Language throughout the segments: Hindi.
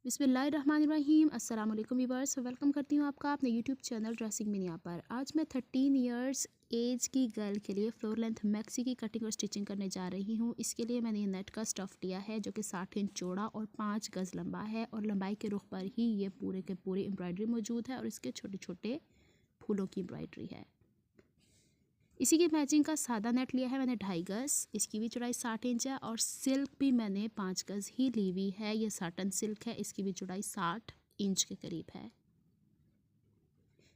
बिस्मिल्लाहिर्रहमानिर्रहीम। अस्सलाम वालेकुम व्यूअर्स, वेलकम करती हूँ आपका अपने यूट्यूब चैनल ड्रेसिंग मिनिया पर। आज मैं 13 इयर्स एज की गर्ल के लिए फ्लोर लेंथ मैक्सी की कटिंग और स्टिचिंग करने जा रही हूँ। इसके लिए मैंने ये नेट का स्टफ़ लिया है जो कि 60 इंच चौड़ा और 5 गज़ लंबा है और लंबाई के रुख पर ही ये पूरे के पूरे एम्ब्रॉयडरी मौजूद है और इसके छोटे छोटे फूलों की एम्ब्रॉयडरी है। इसी की मैचिंग का सादा नेट लिया है मैंने 2.5 गज़, इसकी भी चौड़ाई 60 इंच है और सिल्क भी मैंने 5 गज़ ही ली हुई है। ये साटन सिल्क है, इसकी भी चौड़ाई 60 इंच के करीब है।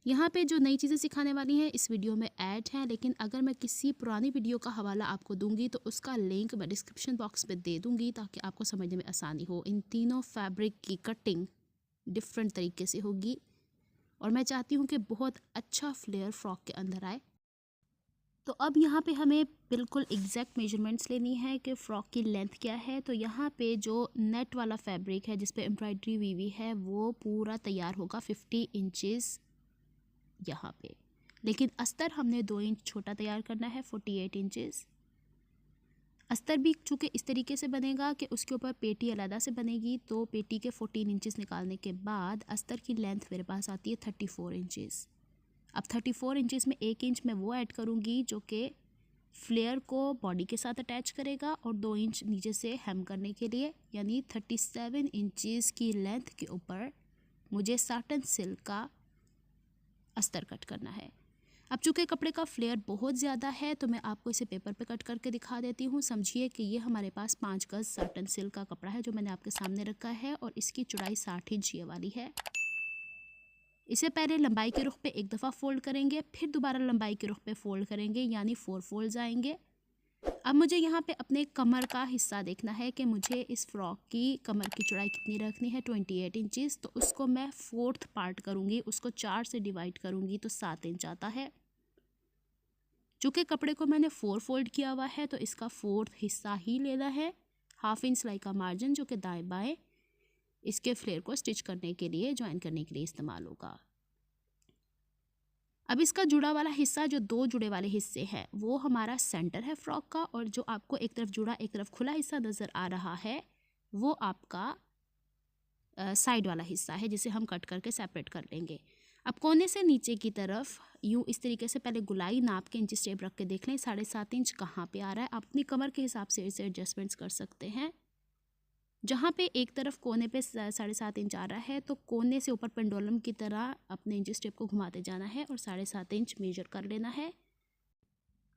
यहाँ पे जो नई चीज़ें सिखाने वाली हैं इस वीडियो में ऐड हैं, लेकिन अगर मैं किसी पुरानी वीडियो का हवाला आपको दूंगी तो उसका लिंक मैं डिस्क्रिप्शन बॉक्स में दे दूंगी ताकि आपको समझने में आसानी हो। इन तीनों फैब्रिक की कटिंग डिफरेंट तरीके से होगी और मैं चाहती हूँ कि बहुत अच्छा फ्लेयर फ्रॉक के अंदर आए। तो अब यहाँ पे हमें बिल्कुल एग्जैक्ट मेजरमेंट्स लेनी है कि फ़्रॉक की लेंथ क्या है। तो यहाँ पे जो नेट वाला फैब्रिक है जिस पे एम्ब्रॉयडरी हुई हुई है वो पूरा तैयार होगा 50 इंचेस यहाँ पे, लेकिन अस्तर हमने 2 इंच छोटा तैयार करना है 48 इंचेस। अस्तर भी चूँकि इस तरीके से बनेगा कि उसके ऊपर पेटी अलहदा से बनेगी, तो पेटी के 14 इंचेस निकालने के बाद अस्तर की लेंथ मेरे पास आती है 34 इंचेस। अब 34 इंचेस में 1 इंच मैं वो ऐड करूँगी जो कि फ्लेयर को बॉडी के साथ अटैच करेगा और 2 इंच नीचे से हेम करने के लिए, यानी 37 इंचेस की लेंथ के ऊपर मुझे साटन सिल्क का अस्तर कट करना है। अब चूँकि कपड़े का फ्लेयर बहुत ज़्यादा है तो मैं आपको इसे पेपर पे कट करके दिखा देती हूँ। समझिए कि ये हमारे पास 5 गज़ साटन सिल्क का कपड़ा है जो मैंने आपके सामने रखा है और इसकी चौड़ाई 60 इंच ये वाली है। इसे पहले लंबाई के रुख पे एक दफ़ा फ़ोल्ड करेंगे, फिर दोबारा लंबाई के रुख पे फ़ोल्ड करेंगे, यानी 4 फोल्ड्स आएंगे। अब मुझे यहाँ पे अपने कमर का हिस्सा देखना है कि मुझे इस फ़्रॉक की कमर की चौड़ाई कितनी रखनी है, 28 इंचेस। तो उसको मैं 4th पार्ट करूँगी, उसको 4 से डिवाइड करूँगी तो 7 इंच आता है। चूँकि कपड़े को मैंने 4 फोल्ड किया हुआ है तो इसका 4th हिस्सा ही लेना है। 1/2 इंच सिलाई का मार्जिन जो कि दाएँ बाएँ इसके फ्लेयर को स्टिच करने के लिए, ज्वाइन करने के लिए इस्तेमाल होगा। अब इसका जुड़ा वाला हिस्सा, जो 2 जुड़े वाले हिस्से हैं, वो हमारा सेंटर है फ्रॉक का, और जो आपको एक तरफ जुड़ा एक तरफ खुला हिस्सा नज़र आ रहा है वो आपका साइड वाला हिस्सा है जिसे हम कट करके सेपरेट कर लेंगे। अब कोने से नीचे की तरफ यूँ इस तरीके से पहले गुलाई नाप के इंची टेप रख के देख लें 7.5 इंच कहाँ पे आ रहा है। आप अपनी कमर के हिसाब से इसे एडजस्टमेंट्स कर सकते हैं। जहाँ पे एक तरफ कोने पे 7.5 इंच आ रहा है तो कोने से ऊपर पेंडुलम की तरह अपने इंच टेप को घुमाते जाना है और 7.5 इंच मेजर कर लेना है।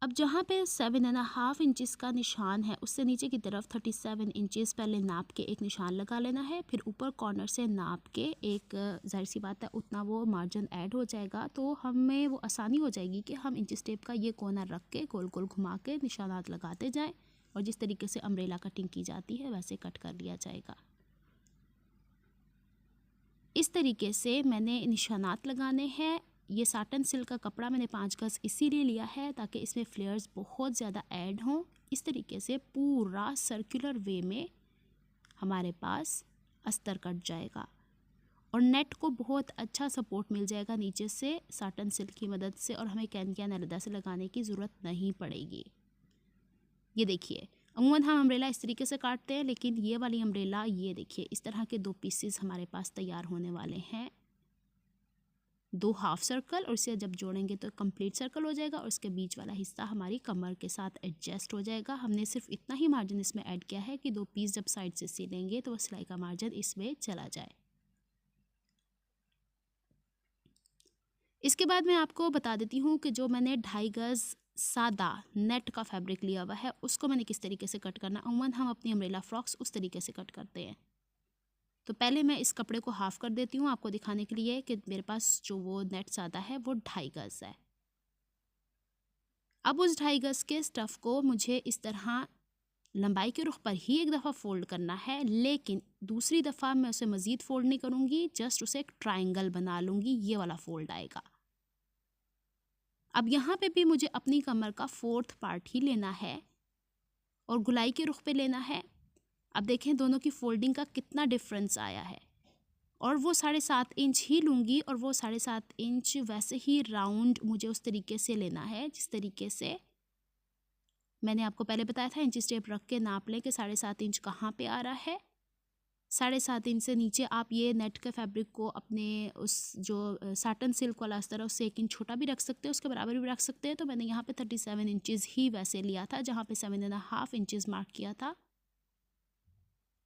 अब जहाँ पे 7.5 इंचेस का निशान है उससे नीचे की तरफ 37 इंचेस पहले नाप के एक निशान लगा लेना है। फिर ऊपर कॉर्नर से नाप के एक, जाहिर सी बात है उतना वो मार्जिन ऐड हो जाएगा तो हमें वो आसानी हो जाएगी कि हम इंच टेप का ये कोना रख के गोल गोल घुमा के निशानात लगाते जाएं और जिस तरीके से अम्ब्रेला कटिंग की जाती है वैसे कट कर लिया जाएगा। इस तरीके से मैंने निशानात लगाने हैं। ये साटन सिल्क का कपड़ा मैंने 5 गज़ इसीलिए लिया है ताकि इसमें फ्लेयर्स बहुत ज़्यादा ऐड हों। इस तरीके से पूरा सर्कुलर वे में हमारे पास अस्तर कट जाएगा और नेट को बहुत अच्छा सपोर्ट मिल जाएगा नीचे से साटन सिल्क की मदद से, और हमें कैन अलग से लगाने की ज़रूरत नहीं पड़ेगी। ये देखिए, अमूमन हम अम्ब्रेला इस तरीके से काटते हैं, लेकिन ये वाली अम्ब्रेला, ये देखिए, इस तरह के 2 पीसेस हमारे पास तैयार होने वाले हैं। 2 हाफ सर्कल और इसे जब जोड़ेंगे तो कंप्लीट सर्कल हो जाएगा और इसके बीच वाला हिस्सा हमारी कमर के साथ एडजस्ट हो जाएगा। हमने सिर्फ इतना ही मार्जिन इसमें ऐड किया है कि 2 पीस जब साइड से सिलेंगे तो वह सिलाई का मार्जिन इसमें चला जाए। इसके बाद मैं आपको बता देती हूँ कि जो मैंने 2.5 गज़ सादा नेट का फैब्रिक लिया हुआ है उसको मैंने किस तरीके से कट करना। अमूमन हम अपनी अम्ब्रेला फ्रॉक्स उस तरीके से कट करते हैं। तो पहले मैं इस कपड़े को हाफ़ कर देती हूँ आपको दिखाने के लिए कि मेरे पास जो वो नेट सादा है वो 2.5 गज़ है। अब उस 2.5 गज़ के स्टफ़ को मुझे इस तरह लंबाई के रुख पर ही एक दफ़ा फ़ोल्ड करना है, लेकिन दूसरी दफ़ा मैं उसे मज़ीद फ़ोल्ड नहीं करूँगी, जस्ट उसे एक ट्रायंगल बना लूँगी। ये वाला फ़ोल्ड आएगा। अब यहाँ पे भी मुझे अपनी कमर का 4th पार्ट ही लेना है और गुलाई के रुख पे लेना है। अब देखें दोनों की फोल्डिंग का कितना डिफरेंस आया है, और वो 7.5 इंच ही लूँगी और वो 7.5 इंच वैसे ही राउंड मुझे उस तरीके से लेना है जिस तरीके से मैंने आपको पहले बताया था। इंच टेप रख के नाप लें कि 7.5 इंच कहाँ पे आ रहा है 7.5 इंच से नीचे आप ये नेट के फैब्रिक को अपने उस जो साटन सिल्क वाला अस्तर है उससे 1 इंच छोटा भी रख सकते हैं, उसके बराबर भी रख सकते हैं। तो मैंने यहाँ पे 37 इंचज़ ही वैसे लिया था, जहाँ पे 7.5 इंचज़ मार्क किया था,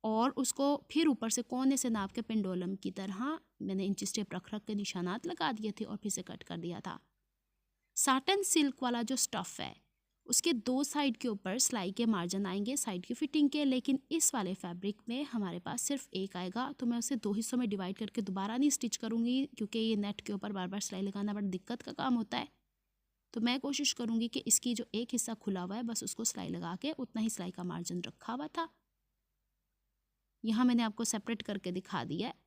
और उसको फिर ऊपर से कोने से नाप के पेंडुलम की तरह मैंने इंच टेप रख रख के निशानात लगा दिए थे और फिर से कट कर दिया था। साटन सिल्क वाला जो स्टफ़ है उसके 2 साइड के ऊपर सिलाई के मार्जिन आएंगे साइड की फिटिंग के, लेकिन इस वाले फैब्रिक में हमारे पास सिर्फ एक आएगा। तो मैं उसे 2 हिस्सों में डिवाइड करके दोबारा नहीं स्टिच करूँगी, क्योंकि ये नेट के ऊपर बार बार सिलाई लगाना बड़ा दिक्कत का काम होता है। तो मैं कोशिश करूँगी कि इसकी जो एक हिस्सा खुला हुआ है बस उसको सिलाई लगा के उतना ही सिलाई का मार्जिन रखा हुआ था। यहाँ मैंने आपको सेपरेट करके दिखा दिया है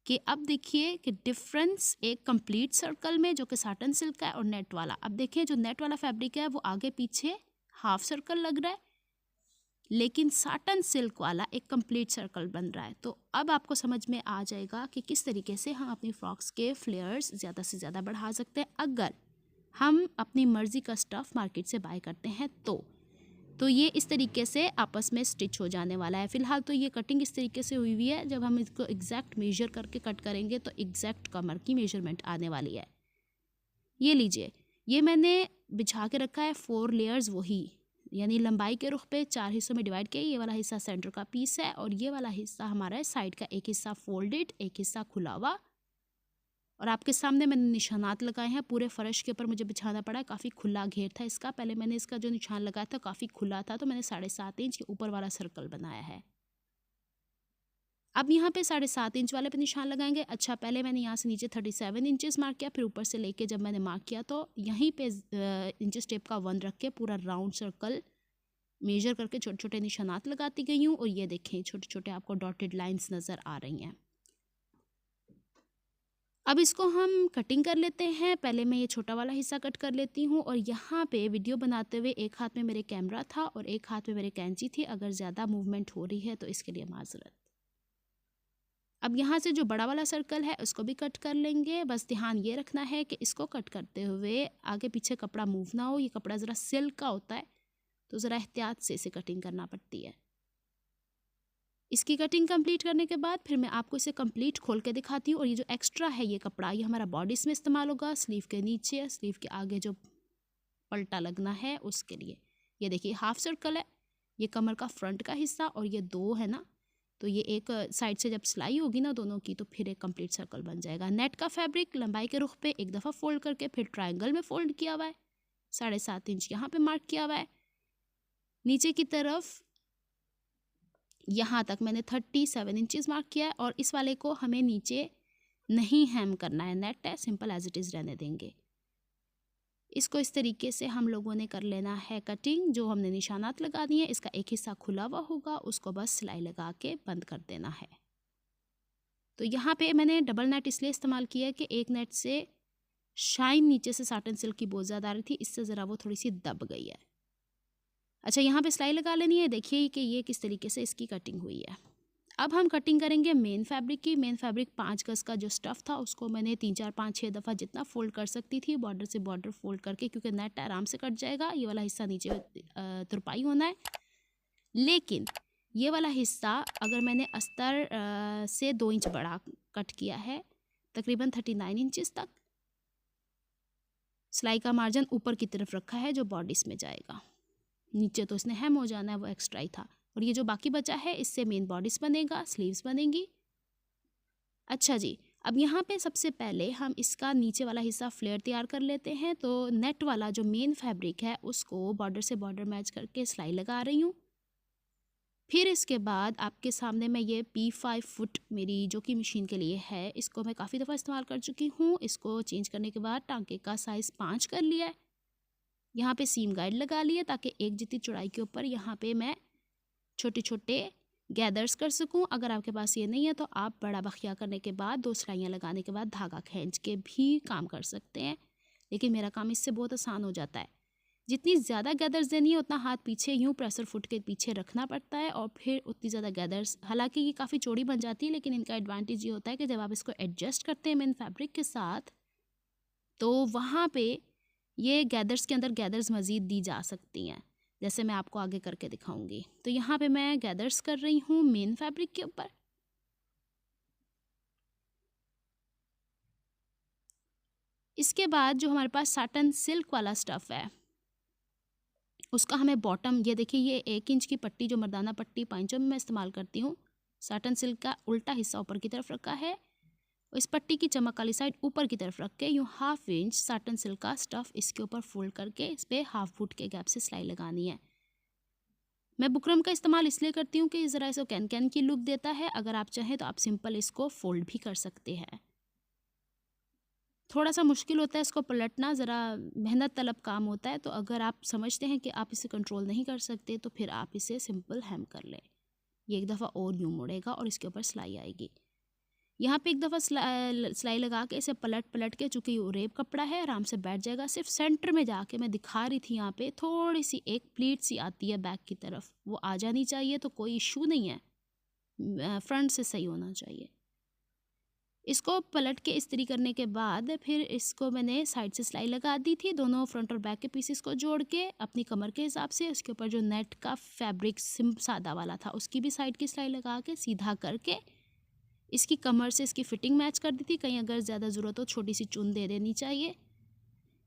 कि अब देखिए कि डिफरेंस एक कंप्लीट सर्कल में जो कि साटन सिल्क का है और नेट वाला। अब देखिए जो नेट वाला फैब्रिक है वो आगे पीछे हाफ सर्कल लग रहा है, लेकिन साटन सिल्क वाला एक कंप्लीट सर्कल बन रहा है। तो अब आपको समझ में आ जाएगा कि किस तरीके से हम अपनी फ्रॉक्स के फ्लेयर्स ज़्यादा से ज़्यादा बढ़ा सकते हैं अगर हम अपनी मर्ज़ी का स्टफ़ मार्केट से बाय करते हैं। तो ये इस तरीके से आपस में स्टिच हो जाने वाला है। फ़िलहाल तो ये कटिंग इस तरीके से हुई हुई है, जब हम इसको एग्जैक्ट मेजर करके कट करेंगे तो एग्जैक्ट कमर की मेजरमेंट आने वाली है। ये लीजिए, ये मैंने बिछा के रखा है 4 लेयर्स, वही यानी लंबाई के रुख पे 4 हिस्सों में डिवाइड किया। ये वाला हिस्सा सेंटर का पीस है और ये वाला हिस्सा हमारा है साइड का, एक हिस्सा फोल्डेड एक हिस्सा खुला हुआ। और आपके सामने मैंने निशानात लगाए हैं, पूरे फर्श के ऊपर मुझे बिछाना पड़ा है, काफ़ी खुला घेर था इसका। पहले मैंने इसका जो निशान लगाया था काफ़ी खुला था, तो मैंने 7.5 इंच के ऊपर वाला सर्कल बनाया है। अब यहाँ पे 7.5 इंच वाले पे निशान लगाएंगे। अच्छा, पहले मैंने यहाँ से नीचे 37 इंचेस मार्क किया, फिर ऊपर से लेके जब मैंने मार्क किया तो यहीं पे इंचेस टेप का 1 रख के पूरा राउंड सर्कल मेजर करके छोटे छोटे निशानात लगाती गई हूँ। और ये देखें छोटे छोटे आपको डॉटेड लाइंस नज़र आ रही हैं। अब इसको हम कटिंग कर लेते हैं। पहले मैं ये छोटा वाला हिस्सा कट कर लेती हूँ, और यहाँ पे वीडियो बनाते हुए एक हाथ में मेरे कैमरा था और एक हाथ में मेरे कैंची थी। अगर ज़्यादा मूवमेंट हो रही है तो इसके लिए माजरत। अब यहाँ से जो बड़ा वाला सर्कल है उसको भी कट कर लेंगे। बस ध्यान ये रखना है कि इसको कट करते हुए आगे पीछे कपड़ा मूव ना हो। ये कपड़ा ज़रा सिल्क का होता है तो ज़रा एहतियात से इसे कटिंग करना पड़ती है। इसकी कटिंग कंप्लीट करने के बाद फिर मैं आपको इसे कंप्लीट खोल के दिखाती हूँ। और ये जो एक्स्ट्रा है ये कपड़ा, ये हमारा बॉडीज़ में इस्तेमाल होगा, स्लीव के नीचे, स्लीव के आगे जो पल्टा लगना है उसके लिए। ये देखिए हाफ सर्कल है, ये कमर का फ्रंट का हिस्सा, और ये 2 है ना, तो ये एक साइड से जब सिलाई होगी ना दोनों की तो फिर एक कंप्लीट सर्कल बन जाएगा। नेट का फैब्रिक लंबाई के रुख पे एक दफ़ा फोल्ड करके फिर ट्रायंगल में फोल्ड किया हुआ है। 7.5 इंच यहाँ पे मार्क किया हुआ है। नीचे की तरफ यहाँ तक मैंने 37 इंचेस मार्क किया है, और इस वाले को हमें नीचे नहीं हेम करना है, नेट है, सिंपल एज इट इज़ रहने देंगे। इसको इस तरीके से हम लोगों ने कर लेना है कटिंग। जो हमने निशानात लगा दिए हैं इसका एक हिस्सा खुला हुआ होगा, उसको बस सिलाई लगा के बंद कर देना है। तो यहाँ पे मैंने डबल नेट इसलिए इस्तेमाल किया है कि एक नेट से शाइन नीचे से साटन सिल्क की बहुत ज़्यादा आ रही थी, इससे ज़रा वो थोड़ी सी दब गई है। अच्छा, यहाँ पे सिलाई लगा लेनी है। देखिए कि ये किस तरीके से इसकी कटिंग हुई है। अब हम कटिंग करेंगे मेन फैब्रिक की। मेन फैब्रिक 5 गज का जो स्टफ़ था उसको मैंने 3 4 5 6 दफ़ा जितना फोल्ड कर सकती थी बॉर्डर से बॉर्डर फोल्ड करके, क्योंकि नेट आराम से कट जाएगा। ये वाला हिस्सा नीचे तुरपाई होना है, लेकिन ये वाला हिस्सा अगर मैंने अस्तर से 2 इंच बड़ा कट किया है, तकरीबन 39 इंचज़ तक। सिलाई का मार्जिन ऊपर की तरफ रखा है जो बॉडीज़ में जाएगा, नीचे तो इसने हेम हो जाना है, वो एक्स्ट्रा ही था। और ये जो बाकी बचा है इससे मेन बॉडीज़ बनेगा, स्लीव्स बनेंगी। अच्छा जी, अब यहाँ पे सबसे पहले हम इसका नीचे वाला हिस्सा फ्लेयर तैयार कर लेते हैं। तो नेट वाला जो मेन फैब्रिक है उसको बॉर्डर से बॉर्डर मैच करके सिलाई लगा रही हूँ। फिर इसके बाद आपके सामने मैं ये P5 फुट मेरी जो कि मशीन के लिए है, इसको मैं काफ़ी दफ़ा इस्तेमाल कर चुकी हूँ। इसको चेंज करने के बाद टांके का साइज़ 5 कर लिया है। यहाँ पे सीम गाइड लगा लिए ताकि एक जितनी चौड़ाई के ऊपर यहाँ पे मैं छोटे छोटे गैदर्स कर सकूँ। अगर आपके पास ये नहीं है तो आप बड़ा बखिया करने के बाद 2 सिलाइयाँ लगाने के बाद धागा खींच के भी काम कर सकते हैं, लेकिन मेरा काम इससे बहुत आसान हो जाता है। जितनी ज़्यादा गैदर्स देनी है उतना हाथ पीछे यूँ प्रेसर फुट के पीछे रखना पड़ता है, और फिर उतनी ज़्यादा गैदर्स, हालांकि ये काफ़ी चौड़ी बन जाती है, लेकिन इनका एडवांटेज ये होता है कि जब आप इसको एडजस्ट करते हैं मेन फैब्रिक के साथ तो वहाँ पे ये गैदर्स के अंदर गैदर्स मज़ीद दी जा सकती हैं, जैसे मैं आपको आगे करके दिखाऊंगी। तो यहाँ पे मैं गैदर्स कर रही हूँ मेन फैब्रिक के ऊपर। इसके बाद जो हमारे पास साटन सिल्क वाला स्टफ़ है उसका हमें बॉटम, ये देखिए ये 1 इंच की पट्टी जो मर्दाना पट्टी पाइंचों में मैं इस्तेमाल करती हूँ, साटन सिल्क का उल्टा हिस्सा ऊपर की तरफ रखा है। इस पट्टी की चमक वाली साइड ऊपर की तरफ रख के यूँ 1/2 इंच साटन सिल्क का स्टफ़ इसके ऊपर फोल्ड करके इस पर 1/2 फुट के गैप से सिलाई लगानी है। मैं बुकरम का इस्तेमाल इसलिए करती हूँ कि ज़रा इसे कैन कैन की लुक देता है। अगर आप चाहें तो आप सिंपल इसको फोल्ड भी कर सकते हैं। थोड़ा सा मुश्किल होता है इसको पलटना, ज़रा मेहनत तलब काम होता है। तो अगर आप समझते हैं कि आप इसे कंट्रोल नहीं कर सकते तो फिर आप इसे सिंपल हेम कर लें। ये एक दफ़ा और यूँ मुड़ेगा और इसके ऊपर सिलाई आएगी। यहाँ पे एक दफ़ा सिलाई लगा के इसे पलट के, चूँकि ये रेप कपड़ा है आराम से बैठ जाएगा। सिर्फ सेंटर में जाके मैं दिखा रही थी, यहाँ पे थोड़ी सी एक प्लीट सी आती है बैक की तरफ, वो आ जानी चाहिए तो कोई इशू नहीं है, फ्रंट से सही होना चाहिए। इसको पलट के इस्त्री करने के बाद फिर इसको मैंने साइड से सिलाई लगा दी थी, दोनों फ्रंट और बैक के पीसेस को जोड़ के अपनी कमर के हिसाब से। उसके ऊपर जो नेट का फैब्रिक सादा वाला था उसकी भी साइड की सिलाई लगा के सीधा करके इसकी कमर से इसकी फिटिंग मैच कर दी थी। कहीं अगर ज़्यादा ज़रूरत हो छोटी सी चुन दे देनी चाहिए।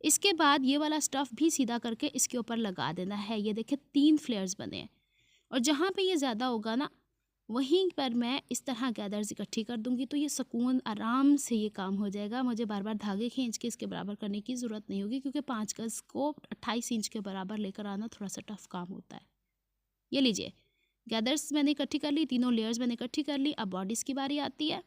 इसके बाद ये वाला स्टफ़ भी सीधा करके इसके ऊपर लगा देना है। ये देखिए 3 फ्लेयर्स बने हैं और जहाँ पे ये ज़्यादा होगा ना वहीं पर मैं इस तरह गैदर्स इकट्ठी कर दूंगी, तो ये सुकून आराम से ये काम हो जाएगा। मुझे बार बार धागे खींच के इसके बराबर करने की ज़रूरत नहीं होगी, क्योंकि 5 गज़ को 28 इंच के बराबर लेकर आना थोड़ा सा टफ काम होता है। ये लीजिए गैदर्स मैंने इकट्ठी कर ली, तीनों लेयर्स मैंने इकट्ठी कर ली। अब बॉडीज़ की बारी आती है।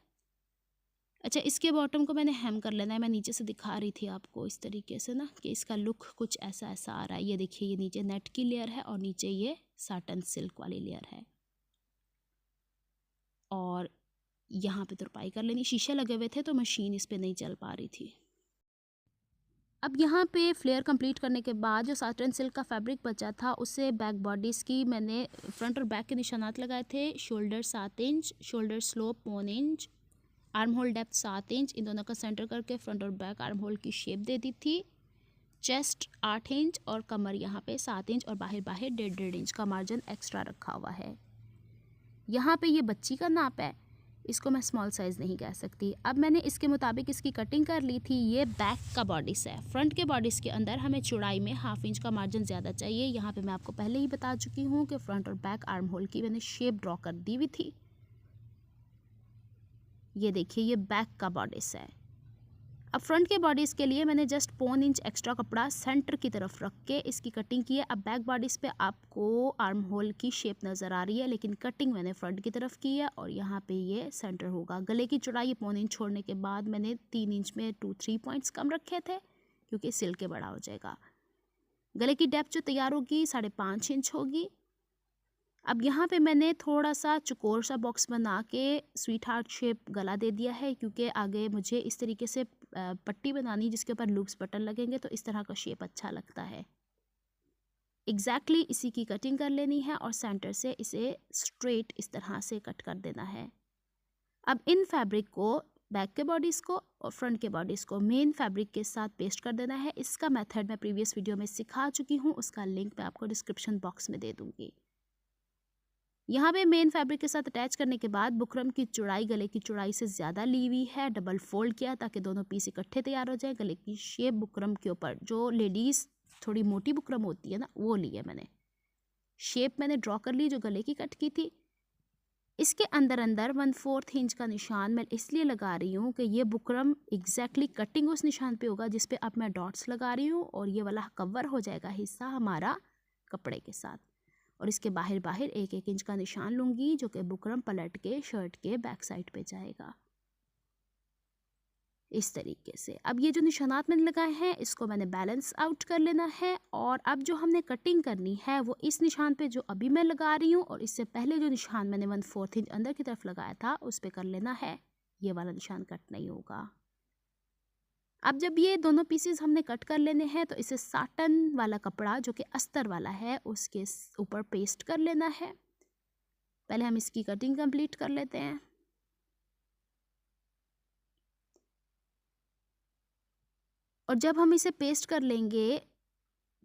अच्छा, इसके बॉटम को मैंने हेम कर लेना है। मैं नीचे से दिखा रही थी आपको इस तरीके से ना कि इसका लुक कुछ ऐसा ऐसा आ रहा है। ये देखिए ये नीचे नेट की लेयर है और नीचे ये साटन सिल्क वाली लेयर है और यहाँ पे तुरपाई कर लेनी। शीशे लगे हुए थे तो मशीन इस पे नहीं चल पा रही थी। अब यहाँ पे फ्लेयर कंप्लीट करने के बाद जो साटन सिल्क का फैब्रिक बचा था उससे बैक बॉडीज़ की मैंने फ्रंट और बैक के निशानात लगाए थे। Shoulder 7 inch, shoulder slope 1 inch, arm hole depth 7 inch, इन दोनों का सेंटर करके फ्रंट और बैक आर्म होल की शेप दे दी थी। चेस्ट 8 इंच और कमर यहाँ पे 7 इंच और बाहर 1.5 इंच का मार्जिन एक्स्ट्रा रखा हुआ है। यहाँ पे ये बच्ची का नाप है, इसको मैं स्मॉल साइज़ नहीं कह सकती। अब मैंने इसके मुताबिक इसकी कटिंग कर ली थी। ये बैक का बॉडीस है। फ्रंट के बॉडीस के अंदर हमें चौड़ाई में 1/2 इंच का मार्जिन ज़्यादा चाहिए। यहाँ पे मैं आपको पहले ही बता चुकी हूँ कि फ्रंट और बैक आर्म होल की मैंने शेप ड्रॉ कर दी हुई थी। ये देखिए ये बैक का बॉडीस है। अब फ्रंट के बॉडीज़ के लिए मैंने जस्ट 1 इंच एक्स्ट्रा कपड़ा सेंटर की तरफ रख के इसकी कटिंग की है। अब बैक बॉडीज़ पे आपको आर्म होल की शेप नज़र आ रही है, लेकिन कटिंग मैंने फ्रंट की तरफ की है और यहाँ पे ये सेंटर होगा। गले की चौड़ाई 1 इंच छोड़ने के बाद मैंने 3 इंच में 2-3 पॉइंट्स कम रखे थे, क्योंकि सिल के बड़ा हो जाएगा। गले की डेप्थ जो तैयार होगी 5.5 इंच होगी। अब यहाँ पे मैंने थोड़ा सा चौकोर सा बॉक्स बना के स्वीट हार्ट शेप गला दे दिया है, क्योंकि आगे मुझे इस तरीके से पट्टी बनानी जिसके ऊपर लूप्स बटन लगेंगे, तो इस तरह का शेप अच्छा लगता है। एग्जैक्टली इसी की कटिंग कर लेनी है और सेंटर से इसे स्ट्रेट इस तरह से कट कर देना है। अब इन फैब्रिक को बैक के बॉडीज़ को और फ्रंट के बॉडीज़ को मेन फैब्रिक के साथ पेस्ट कर देना है। इसका मेथड मैं प्रीवियस वीडियो में सिखा चुकी हूँ, उसका लिंक मैं आपको डिस्क्रिप्शन बॉक्स में दे दूँगी। यहाँ पे मेन फैब्रिक के साथ अटैच करने के बाद बुकरम की चौड़ाई गले की चौड़ाई से ज़्यादा ली हुई है, डबल फोल्ड किया ताकि दोनों पीस इकट्ठे तैयार हो जाए। गले की शेप बुकरम के ऊपर जो लेडीज़ थोड़ी मोटी बुकरम होती है ना, वो ली है मैंने। शेप मैंने ड्रॉ कर ली जो गले की कट की थी। इसके अंदर 1/4 इंच का निशान मैं इसलिए लगा रही हूँ कि ये बुकरम एग्जैक्टली कटिंग उस निशान पे होगा जिस पे अब मैं डॉट्स लगा रही हूँ, और ये वाला कवर हो जाएगा हिस्सा हमारा कपड़े के साथ। और इसके बाहर 1-1 इंच का निशान लूँगी जो कि बुकरम पलट के शर्ट के बैक साइड पे जाएगा इस तरीके से। अब ये जो निशानात मैंने लगाए हैं इसको मैंने बैलेंस आउट कर लेना है, और अब जो हमने कटिंग करनी है वो इस निशान पे जो अभी मैं लगा रही हूँ और इससे पहले जो निशान मैंने 1/4 इंच अंदर की तरफ लगाया था उस पर कर लेना है। ये वाला निशान कट नहीं होगा। अब जब ये दोनों पीसेस हमने कट कर लेने हैं तो इसे साटन वाला कपड़ा जो कि अस्तर वाला है उसके ऊपर पेस्ट कर लेना है। पहले हम इसकी कटिंग कंप्लीट कर लेते हैं। और जब हम इसे पेस्ट कर लेंगे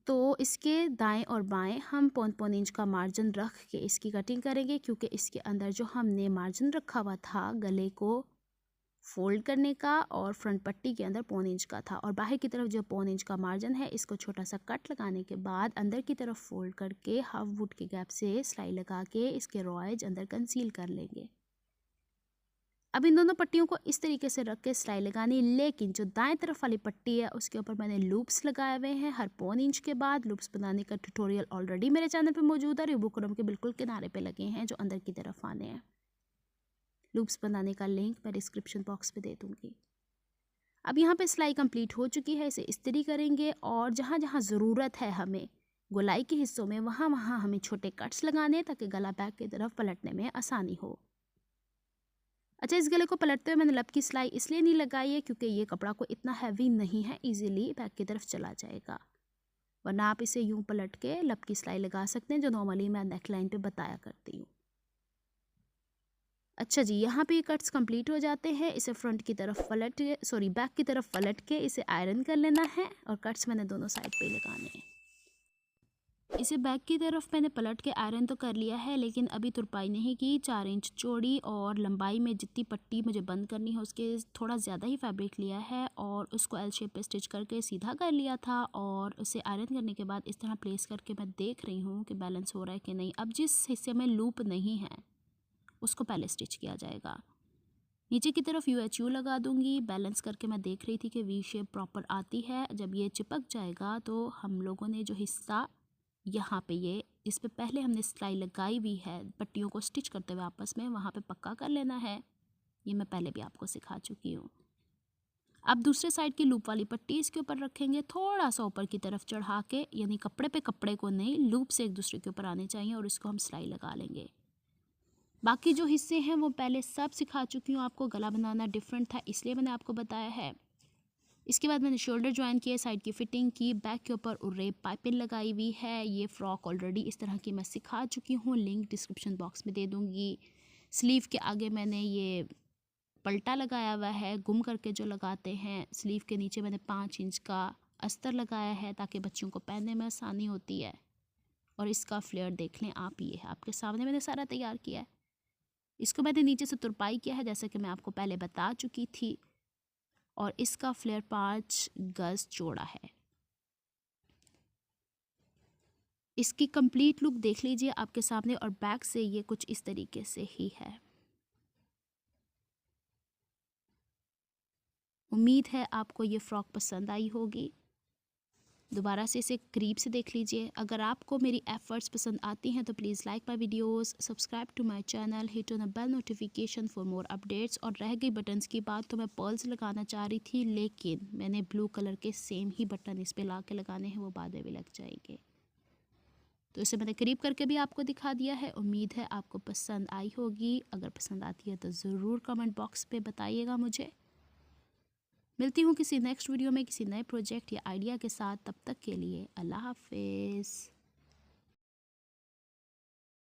तो इसके दाएं और बाएं हम 1.5 इंच का मार्जिन रख के इसकी कटिंग करेंगे, क्योंकि इसके अंदर जो हमने मार्जिन रखा हुआ था गले को फोल्ड करने का और फ्रंट पट्टी के अंदर 1.25 इंच का था, और बाहर की तरफ जो 1.25 इंच का मार्जिन है इसको छोटा सा कट लगाने के बाद अंदर की तरफ फोल्ड करके हाफ वुड के गैप से सिलाई लगा के इसके रॉ एज अंदर कंसील कर लेंगे। अब इन दोनों पट्टियों को इस तरीके से रख के सिलाई लगानी, लेकिन जो दाएं तरफ वाली पट्टी है उसके ऊपर मैंने लूप्स लगाए हुए हैं हर 1.25 इंच के बाद। लूप्स बनाने का ट्यूटोरियल ऑलरेडी मेरे चैनल पे मौजूद है, बुकरम के बिल्कुल किनारे पे लगे हैं जो अंदर की तरफ आने हैं। लूप्स बनाने का लिंक मैं डिस्क्रिप्शन बॉक्स में दे दूँगी। अब यहाँ पे सिलाई कंप्लीट हो चुकी है, इसे इस्त्री करेंगे और जहाँ जहाँ ज़रूरत है हमें गोलाई के हिस्सों में वहाँ वहाँ हमें छोटे कट्स लगाने ताकि गला बैक की तरफ पलटने में आसानी हो। अच्छा, इस गले को पलटते हुए मैंने लब की सिलाई इसलिए नहीं लगाई है क्योंकि ये कपड़ा को इतना हैवी नहीं है, इजीली बैक की तरफ चला जाएगा, वरना आप इसे यूँ पलट के लब की सिलाई लगा सकते हैं जो नॉर्मली मैं नेक लाइन पे बताया करती हूँ। अच्छा जी, यहाँ पे ये कट्स कंप्लीट हो जाते हैं। इसे फ्रंट की तरफ बैक की तरफ पलट के इसे आयरन कर लेना है और कट्स मैंने दोनों साइड पे ही लगाने हैं। इसे बैक की तरफ मैंने पलट के आयरन तो कर लिया है, लेकिन अभी तुरपाई नहीं की। 4 इंच चौड़ी और लंबाई में जितनी पट्टी मुझे बंद करनी है उसके थोड़ा ज़्यादा ही फैब्रिक लिया है और उसको एल शेप पे स्टिच करके सीधा कर लिया था, और उसे आयरन करने के बाद इस तरह प्लेस करके मैं देख रही हूँ कि बैलेंस हो रहा है कि नहीं। अब जिस हिस्से में लूप नहीं है उसको पहले स्टिच किया जाएगा। नीचे की तरफ UHU लगा दूंगी। बैलेंस करके मैं देख रही थी कि वी शेप प्रॉपर आती है। जब ये चिपक जाएगा तो हम लोगों ने जो हिस्सा यहाँ पे ये इस पे पहले हमने सिलाई लगाई हुई है पट्टियों को स्टिच करते हुए आपस में, वहाँ पे पक्का कर लेना है। ये मैं पहले भी आपको सिखा चुकी हूँ। अब दूसरे साइड की लूप वाली पट्टी इसके ऊपर रखेंगे, थोड़ा सा ऊपर की तरफ चढ़ा के, यानी कपड़े पे कपड़े को नहीं, लूप से एक दूसरे के ऊपर आने चाहिए, और इसको हम सिलाई लगा लेंगे। बाकी जो हिस्से हैं वो पहले सब सिखा चुकी हूँ आपको। गला बनाना डिफरेंट था इसलिए मैंने आपको बताया है। इसके बाद मैंने शोल्डर ज्वाइन किए, साइड की फिटिंग की, बैक के ऊपर उरेप पाइपिंग लगाई हुई है। ये फ्रॉक ऑलरेडी इस तरह की मैं सिखा चुकी हूँ, लिंक डिस्क्रिप्शन बॉक्स में दे दूँगी। स्लीव के आगे मैंने ये पल्टा लगाया हुआ है, गुम करके जो लगाते हैं। स्लीव के नीचे मैंने 5 इंच का अस्तर लगाया है ताकि बच्चों को पहनने में आसानी होती है। और इसका फ्लेयर देख लें आप, ये है आपके सामने मैंने सारा तैयार किया है। इसको मैंने नीचे से तुरपाई किया है जैसे कि मैं आपको पहले बता चुकी थी, और इसका फ्लेयर 5 गज चौड़ा है। इसकी कंप्लीट लुक देख लीजिए आपके सामने, और बैक से ये कुछ इस तरीके से ही है। उम्मीद है आपको ये फ्रॉक पसंद आई होगी। दोबारा से इसे करीब से देख लीजिए। अगर आपको मेरी एफर्ट्स पसंद आती हैं तो please like my videos, subscribe to my channel, hit on the bell notification for more updates. और रह गई बटन्स की बात, तो मैं पर्ल्स लगाना चाह रही थी, लेकिन मैंने ब्लू कलर के सेम ही बटन इस पर ला के लगाने हैं, वो बाद में भी लग जाएंगे। तो इसे मैंने करीब करके भी आपको दिखा दिया है। उम्मीद है आपको पसंद आई होगी। अगर पसंद आती है तो ज़रूर कमेंट बॉक्स पे बताइएगा मुझे। मिलती हूँ किसी नेक्स्ट वीडियो में किसी नए प्रोजेक्ट या आइडिया के साथ। तब तक के लिए अल्लाह हाफिज़।